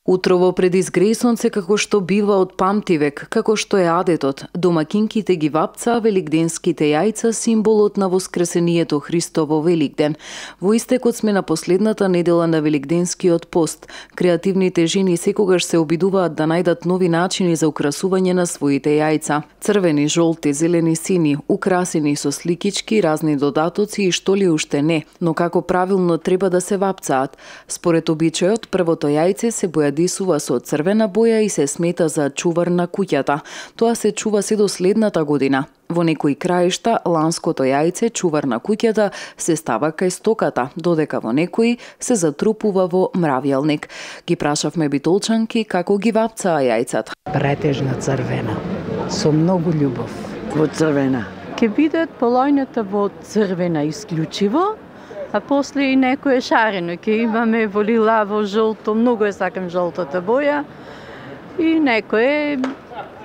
Утрово пред изгреј сонце како што бива од памтивек, како што е адетот, домакинките ги вапцаа великденските јајца, символот на воскресението Христово Великден. Во истекот сме на последната недела на Великденскиот пост. Креативните жени секогаш се обидуваат да најдат нови начини за украсување на своите јајца. Црвени, жолти, зелени, сини, украсени со сликички, разни додатоци и што ли уште не, но како правилно треба да се вапцаат. Според обичајот, првото јајце се бојадисува со црвена боја и се смета за чувар на куќата. Тоа се чува се до следната година. Во некои краишта, ланското јајце, чувар на куќата, се става кај стоката, додека во некои се затрупува во мравјалник. Ги прашавме битолчанки како ги вапцаа јајцата. Претежна црвена, со многу љубов. Во црвена. Ке бидат полојната во црвена исклучиво, а после и некое шарено. Ке имаме во лилаво, жолто, многу е сакам жолтата боја, и некое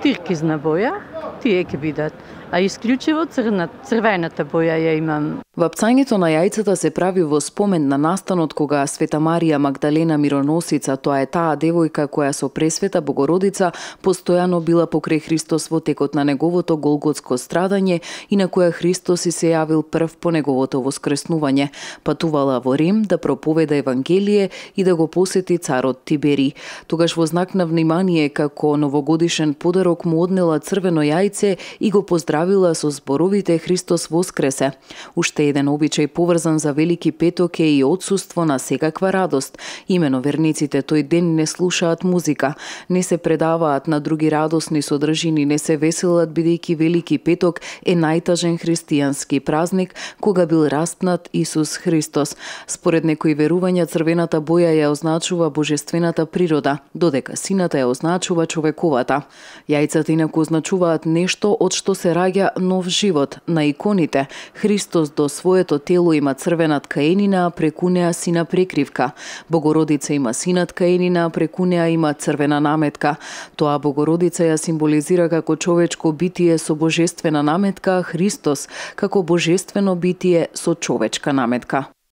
тиркизна боја, тие ке бидат. А исклучиво црвената боја ја имам. Вапцањето на јајцата се прави во спомен на настанот кога Света Марија Магдалена Мироносица, тоа е таа девојка која со Пресвета Богородица постојано била покрај Христос во текот на неговото голготско страдање и на која Христос и се јавил прв по неговото воскреснување. Патувала во Рим да проповеда Евангелие и да го посети царот Тибери. Тогаш во знак на внимание како новогодишен подарок му однела црвено јајце и го поздравила со зборовите Христос воскресе. Уште еден обичај поврзан за Велики петок е и отсуство на секаква радост. Имено верниците тој ден не слушаат музика, не се предаваат на други радосни содржини, не се веселат бидејќи Велики петок е најтажен христијански празник кога бил распнат Исус Христос. Според некои верувања црвената боја ја означува божествената природа, додека сината ја означува човековата. Јајцата инаку означуваат нешто од што се раѓа нов живот. На иконите Христос до своето тело има црвена ткаенина, а преку неа сина прекривка. Богородица има сина ткаенина, а преку неа има црвена наметка. Тоа Богородица ја символизира како човечко битие со божествена наметка, а Христос како божествено битие со човечка наметка.